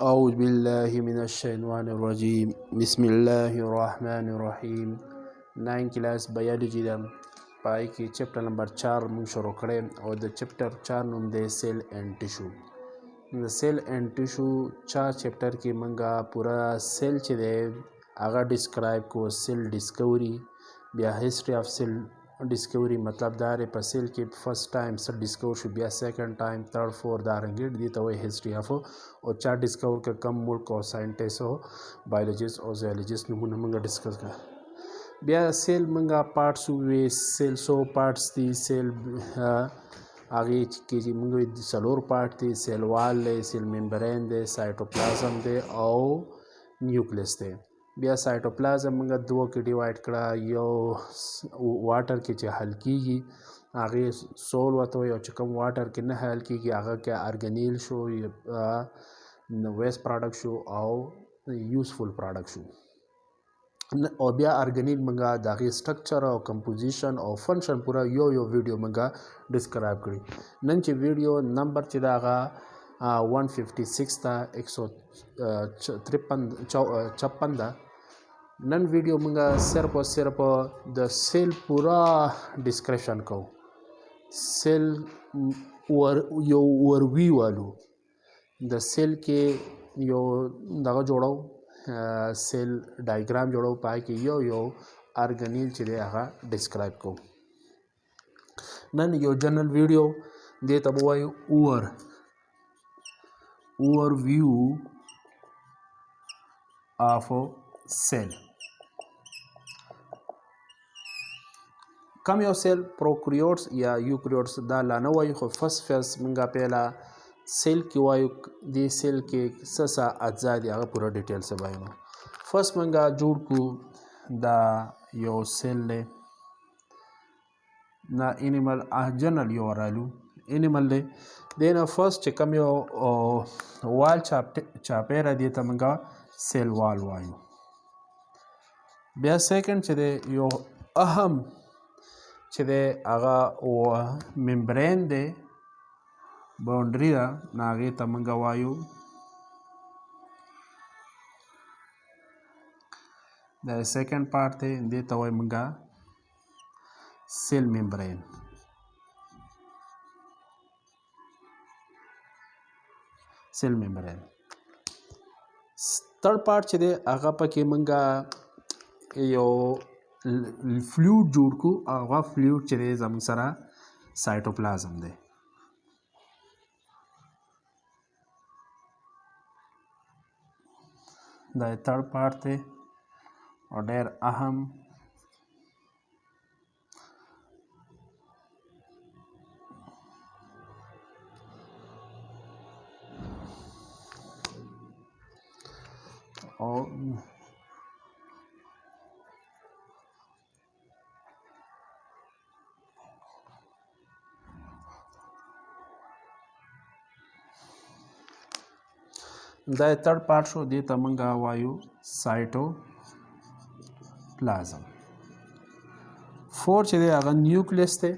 أعوذ بالله من الشیطان الرجیم بسم الله الرحمن الرحیم 9 کلاس بایولوژي ده پای کې چپټر نمبر 4 موږ شروع کړی او د چپټر 4 نوم دی سیل اینڈ ټیشو د سیل اینڈ ټیشو چپټر کې موږ پورا سیل چې دی هغه ډسکرایب کو سیل ډسکوري بیا هیستوري اف سیل ډسکوري مطلب دا دی په سیل کې فرست ټایم سیل ډسکور شو بیا سیکنډ ټایم تھرډ فور دارنګه دي ته وایي هیستوري اف او چا ډسکور ک کم ملک او ساينټیسټ او بایولوژیست او زیولوژیست نمونه موږ ډسکس کړ بیا سیل موږ پارټس وی سیل سو پارټس دي سیل هغه کې چې موږ د سلور پارټ دي سیل وال دی سیل ممبرین دی سایټوپلازم دی او نیوکلیس دی بیا سایټوپلازم موږ دوه کې ډیوایډ کړه یو واټر کې چې حل کیږي هغه سول وته یو چې کوم واټر کې نه حل کیږي هغه کې ارګانیل شو ویست پروډکټ شو او یوزفل پروډکټ شو او بیا ارګانیل منګه دغه سټرکچر او کمپوزیشن او فنکشن پورا یو ویډیو منګه ډسکرایب کړی نن چې ویډیو نمبر چې داغه 156 تا 153 دا نن ویډیو منګه صرف او صرف د سیل پورا ډسکرپشن کو سیل یو وروي والو د سیل کې یو دغه جوړو سیل ډایګرام جوړو پای کې یو ارګانیل چې دی هغه ډسکرایب کو نن یو جنرال ویډیو دې ته وایو overview of cell کم یو سیل پروکریوټس یا یوکریوټس دا لا نه وایو خو فس منګه پیلا سیل کې وایو دې سیل کې څه اجزا دي هغه پوره ډیټیل سره وایو فرست منګه جوړ کو دا یو سیل له نا انیمل جنرال یو رالو انیمل له دین فرست چې کوم یو وال چاپیره دي ته منګه سیل وال وایو بیا سیکنډ چې دی یو اهم چې دی هغه ممبرین دی باونډري ده هغې ته منګه وایو دا سیکنډ پارټ دی دې ته وایو منګه سیل ممبرین تھرډ پارټ چې دی هغه پکې منګه یو فلویډ جوړ کو هغه فلویډ چې دی زموږ سره سایټوپلازم دی دا تھرډ پارټ دی او ډېر اهم او دا تھرډ پارټ شو دې ته منګه وایو سایټوپلازم فور چې دی هغه نیوکلیس دی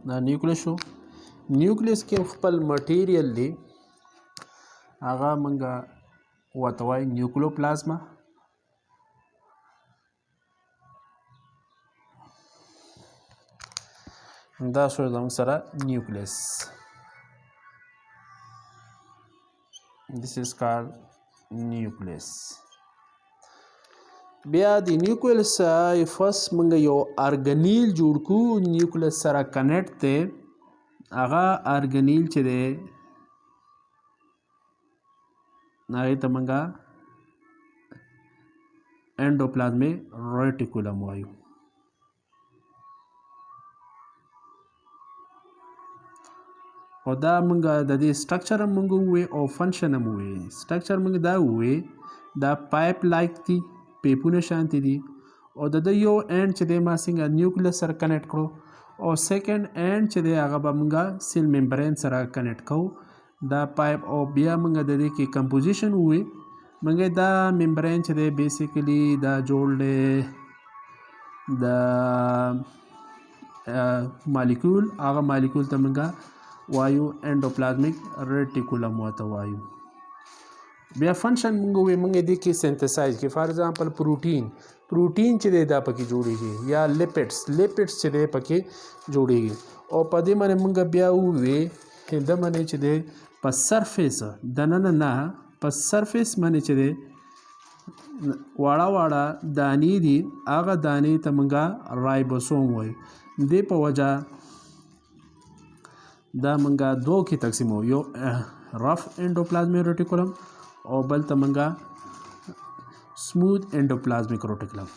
دا نیوکلیس شو نیوکلیس کې خپل مټیریل دی هغه منګه ورته وایي نیوکلوپلازما دا شو زموږ سره نیوکلیس this is called nucleus بیا د نیوکلیس فرست منګه یو ارګانیل جوړ کو نیوکلیس سره کنیکټ دی هغه ارګانیل چې دی هغې ته منګه انډوپلازمیک ریټیکولم وایو او دا منګه د دې سټرکچر هم موږ ووایو او فنکشن هم ووایو سټرکچر موږ دا ووایو دا پایپ لایک دي پیپونه شانتې دي او د ده یو اینډ چې دی ما څنګه نیوکلیس سره کنیکټ کړو او سیکنډ اینډ چې دی هغه به موږ سیل ممبرین سره کنیکټ کوو دا پایپ او بیا موږ د دې کې کمپوزیشن ووایو موږ دا ممبرین چې دی بیسیکلی دا جوړ دی د مالیکول هغه مالیکول ته موږ وایو انډوپلازمیک ریټیکولم ورته وایو. بیا فنکشن موږ وایو موږ دې کې سنتسایز کې فار ایگزامپل پروټین چې دی دا پکې جوړیږي یا لیپټس چې دی پکې جوړیږي او په دې باندې موږ بیا ووایو د باندې چې دی په سرفیس دننه نه په سرفیس باندې چې دی واړه دانې دي هغه دانې ته موږ رایبوسوم وایو. دې په وجه دا موږ دوه کې تقسیمو یو رف انډوپلازمیک ریټیکولم او بل ته موږ سموث انډوپلازمیک ریټیکولم.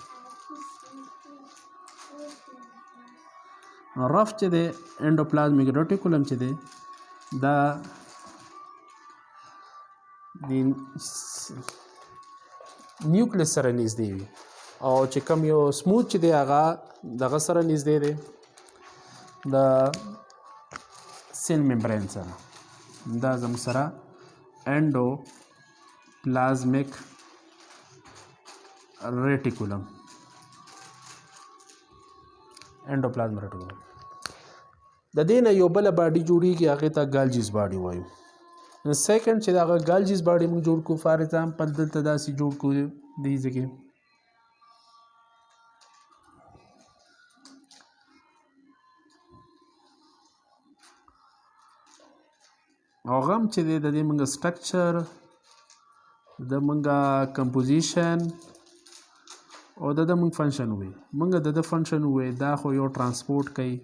رف چې دی انډوپلازمیک ریټیکولم چې دی دا د نیوکلیس سره نږدې وي او چې کوم یو سموث چې دی هغه دغه سره نږدې دی د سیل ممبرین سره. دا زموږ سره انډوپلازمیک ریټیکولم د دې نه یو بله باډي جوړیږي هغې ته ګالجیز باډي وایو. سیکنډ چې هغه ګالجیز باډي موږ جوړ کړو فار ایگزامپل دلته داسې جوړ کړو دې ځای کې او غم چې دی د دې موږ سټرکچر د موږ کمپوزیشن او د موږ فنکشن وایي موږ د فنکشن وایي دا خو یو ترانسپورټ کوي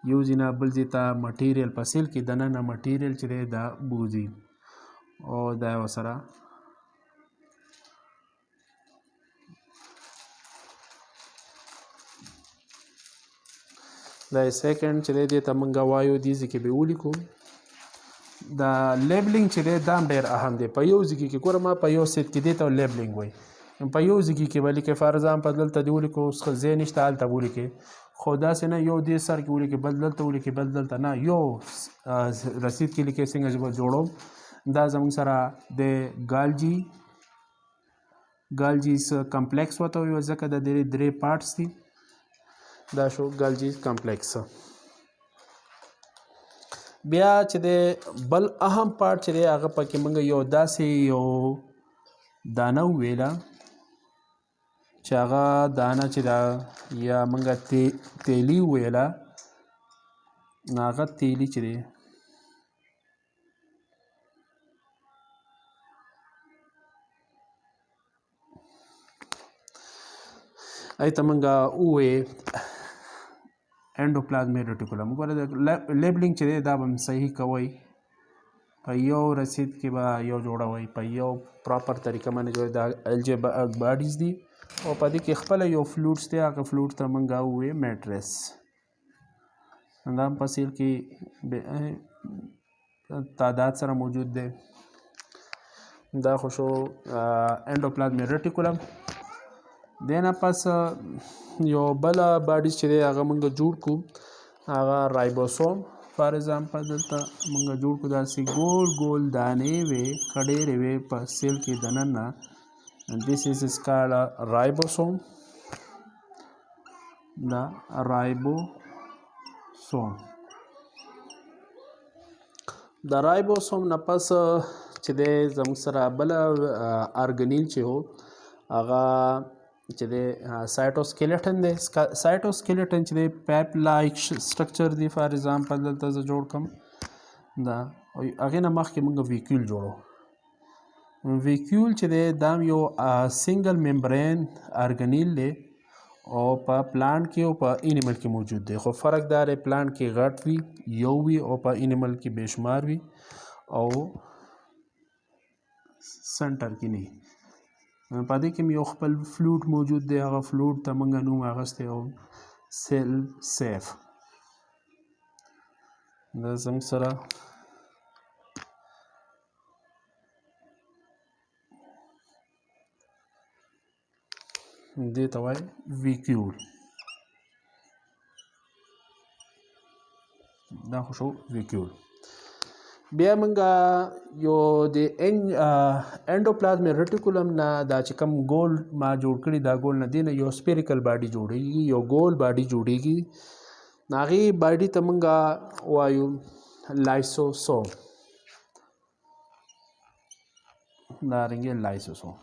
یو ځای نه بل ځای ته مټیریل په سیل کې دننه مټیریل چې دی دا بوځي او دا ورسره دا سیکنډ چې دی دې ته موږ وایو دې ځای کې به ولیکو. دا لیبلینګ چې دی دا هم ډېر اهم دی په یو ځای کې ګوره ما په یو سیټ کې دې ته لیبلینګ وایي په یو ځای کې به لیکې فار ایگزامپل دلته دې ولیکو اوس ځای نشته هلته به ولیکې خو داسې نه یو دې سر کې ولیکې بل دلته ولیکې بل دلته نه یو رسید کې لیکې څنګه چې به جوړوم. دا زموږ سره د ګالجیز کمپلیکس ورته وایو ځکه د دې درې پارټس دي دا شو ګالجیز کمپلیکس. بیا چې د بل اهم پارټ چې دی هغه پکې موږ یو داسې یو دانه وویله چې هغه دانه چې دا یا موږ تیلي وویله نو هغه تیلي چې دی هغې ته موږ ووایې انډوپلازمیک ریټیکولم. ګوره د لیبلینګ چې دی دا به صحیح کوئ په یو رسید کې به یو جوړوئ په یو پراپر طریقه باندې جوړوئ. دا الجی باډیز دي او په دې کې خپله یو فلوټس دی هغه فلوټ ته موږ ووایو میټرس. دا هم په سیل کې تعداد سره موجود دی. دا خو شو انډوپلازمیک ریټیکولم. دې نه پس یو بله باډیز چې دی هغه موږ جوړ کړو هغه رایبوسوم فار ایگزامپل دلته موږ جوړ کړو داسې ګول دانې وې کډېرې وې په سیل کې دننه this is called ribosome. دا رایبوسوم د رایبوسوم نه پس چې دی زموږ سره بله ارګنیل چې هو هغه چې دی سایټوسکیلیټن دی. سایټوسکیلیټن چې دی پایپ لایک سټرکچر دی فار ایگزامپل دلته زه جوړ کړم دا هغې نه مخکې موږ ویکیول جوړو. ویکیول چې دی دا یو سنګل ممبرین ارګنیل دی او په پلانټ کې او په اینیمل کې موجود دی خو فرق دا دی پلانټ کې غټ وي یو وي او په اینیمل کې بېشمار وي او سنټر کې نه. په دې کې یو خپل فلوټ موجود دی هغه فلوټ ته موږ نوم اخیستی او سیل سیف. دا زموږ سره دې ته وایي ویکیول. دا خو شو ویکیول. بیا موږ یو د انډوپلازمیک ریټیکولم نه دا چې کوم ګول ما جوړ کړي دا ګول نه دی نه یو سپیریکل باډي جوړیږي یو ګول باډي جوړیږي هغې باډي ته موږ وایو لایسوسوم. دارنګه لایسوسوم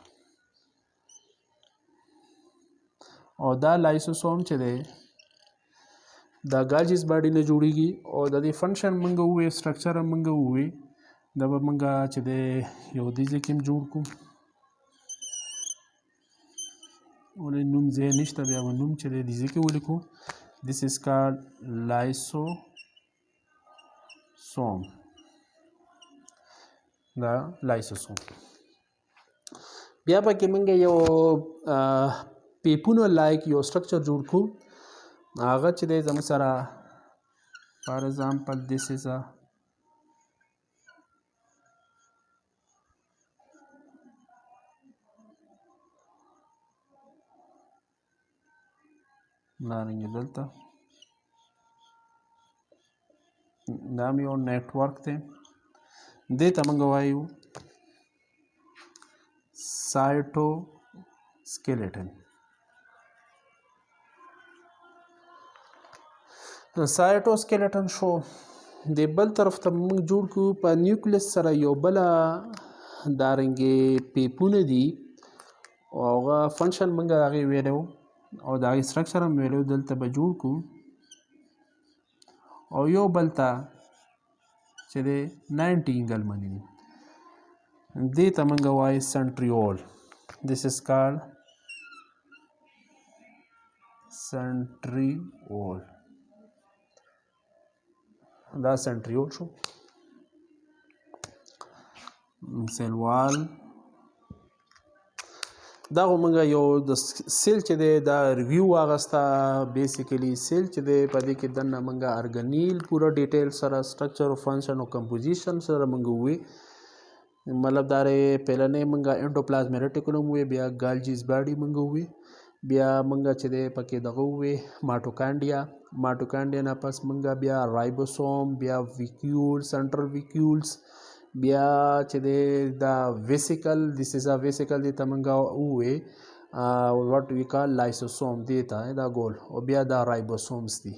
او دا لایسوسوم چې دی دا ګالجیس باډي نه جوړیږي او د دې فنکشن موږ ووایو سټرکچر موږ ووایو دا به موږ چې دی یو دې ځای کې هم جوړ کړو ولې نوم ځای نشته بیا به نوم چې دی دې ځای کې ولیکو. This is called lysosome. دا لایسوسوم. بیا پکې موږ یو پیپونه لایک یو سټرکچر جوړ کړو هغه چې دی زموږ سره فار ایگزامپل this is a دارنګه دلته دا هم یو نیټورک دی دې ته موږ وایو سایټوسکیلیټن. سایټوسکیلیټن شو د بل طرف ته موږ جوړ کړو په نیوکلیس سره یو بله دارنګې پیپونه دي او هغه فنکشن موږ هغې ویلی او د هغې سټرکچر هم ویلی دلته به جوړ کړو او یو بل ته چې دی 90 انګل باندې دي دې ته موږ وایو سنټریول. This is called سنټریول. دا سنټریول شو. سیل وال دا خو موږ یو د سیل چې دی دا ریویو واغسته بیسیکلی سیل چې دی په دې کې دننه موږ ارګنیل پوره ډیټیل سره سټرکچر او فنکشن او کمپوزیشن سره موږ ووایو مطلب دا پهلنۍ موږ انډوپلازمیک ریټیکولم ووایو بیا ګالجیز باډي موږ ووایو بیا موږ چې دی پکې دغه ووایو ماټوکانډیا نه پس موږ بیا رایبوسوم بیا ویکیول سنټرل ویکیولز بیا چې دی دا ویسیکل دیس از ا ویسیکل دی ته موږ ووایو واټ وی کال لایسوسوم دی ته دا ګول او بیا دا رایبوسومز دي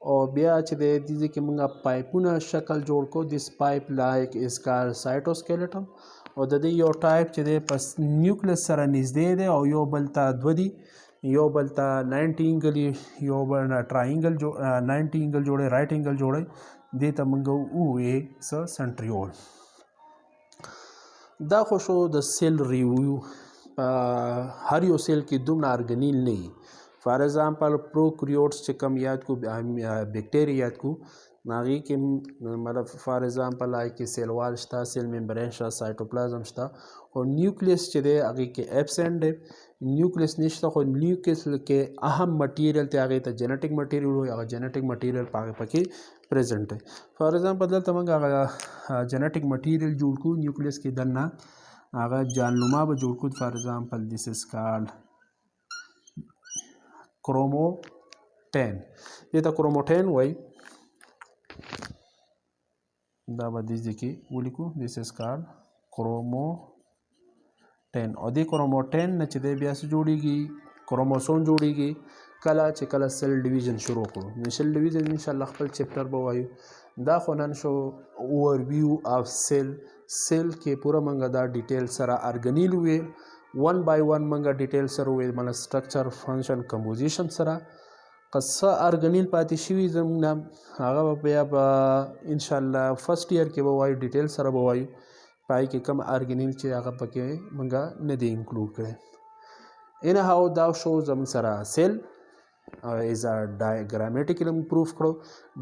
او بیا چې دی دې کې موږ پایپونه شکل جوړ کړو دیس پایپ لایک از کال سایټوسکیلیټن او د دې یو ټایپ چې دی پس نیوکلیس سره نږدې دی او یو بل ته دوه دي یو بل ته 90 انګل یو بل ټرایینګل 90 انګل جوړی رایټ انګل جوړی دې ته موږ ووایو سنټریول. دا خو شو د سیل ریویو هر یو سیل کې دومره ارګنیل نه وي فار ایگزامپل پروکریوټس چې کوم یاد کو بیکټیریا یاد کو هغې کې مطلب فار ایگزامپل هغې کې سیل وال شته سیل ممبرین شته سایټوپلازم شته خو نیوکلیس چې دی هغې کې ایبسنټ دی نیوکلیس نشته خو نیوکلیس کې اهم مټیریل دی هغې ته جنیټک مټیریل وایي هغه جنیټک مټیریل پکې پریزنټ دی فار ایگزامپل دلته موږ هغه جنیټک مټیریل جوړ کړو نیوکلیس کې دننه هغه جانلوما به جوړ کړو فار ایگزامپل دیس از کالډ کروموټین دې ته کروموټین وایي دا به دې ځای کې ولیکو دیس از کالډ کروموټین او دې کروموټین نه چې دی بیا څه جوړیږي کروموسوم جوړیږي کله چې کله سیل ډیویژن شروع کړو سیل ډیویژن انشاءالله خپل چپټر به وایو دا خو نن شو اوورویو اف سیل کې پوره موږ دا ډیټیل سره ارګنیل ووایو 1 by 1 موږ ډیټیل سره ووایو مطلب سټرکچر فنکشن کمپوزیشن سره که څه ارګنیل پاتې شوي زموږ نه هغه به بیا به انشاءالله فرسټ ایئر کې به وایو ډیټیل سره به وایو پای کې کم ارګنیل چې هغه پکې موږ نه دی انکلوډ کړی ان هاو دا شو زموږ سره سیل از ا ډایګرامیټیکلی پروف کړو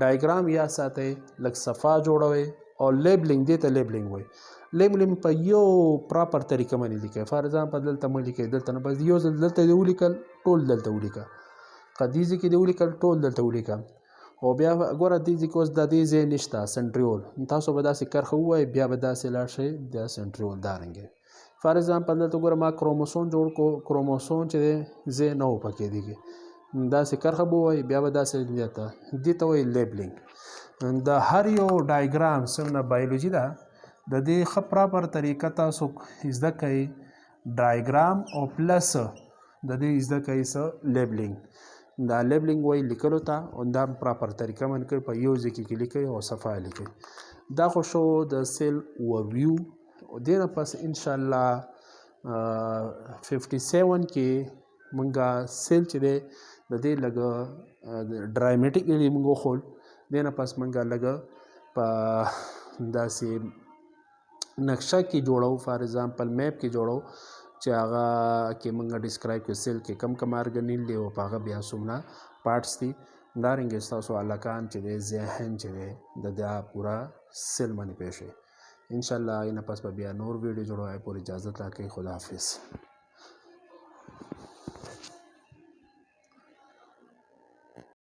ډایګرام یا ساتئ لږ صفا جوړوئ او لیبلینګ دې ته لیبلینګ وایي لیبلینګ په یو پراپر طریقه باندې لیکئ فار ایگزامپل دلته مه لیکئ دلته نه بس یو ځل دلته دې ولیکل ټول دلته ولیکه که دې ځای کې دې ولیکل ټول دلته ولیکه او بیا ګوره دې ځای کې اوس د دې ځای نشته سنټریول تاسو به داسې کرښه ووایئ بیا به داسې لاړ شئ دا سنټریول دارنګې فار ایگزامپل دلته ګوره ما کروموسوم جوړ کړو کروموسوم چې دی ځای نه و پکې دیږي داسې کرښه به ووایي بیا به داسې دې ته وایي لیبلینګ د هر یو ډایګرام څومره بایولوژي ده د دې ښه پراپر طریقه تاسو زده کوئ ډایګرام او پلس د دې زده کوئ څه لیبلینګ دا لیبلینګ وایي لیکلو ته او دا پراپر طریقه باندې کوي په یو ځای کې لیکئ او صفحه لیکئ. دا خو شو د سیل اوورویو. دې نه پس انشاءالله 57 کې مونږه سیل چې دی د دې لږه ډرایمیټیکلی مونږ وښول. دې نه پس مونږه لږه په داسې نقشه کې جوړو، فار ایگزامپل میپ کې جوړو چې هغه کې مونږ ډسکرایب کړو سیل کې کم کم ارګنیل دی او په هغه بیا څومره پارټس دي. همدارنګه ستاسو هلکان چې دی ذهن چې دی د دا پوره سیل باندې پوه شئ. انشاءالله اینه پس به بیا نور ویډیو جوړوی. پورې اجازت راکړئ. خداحافظ.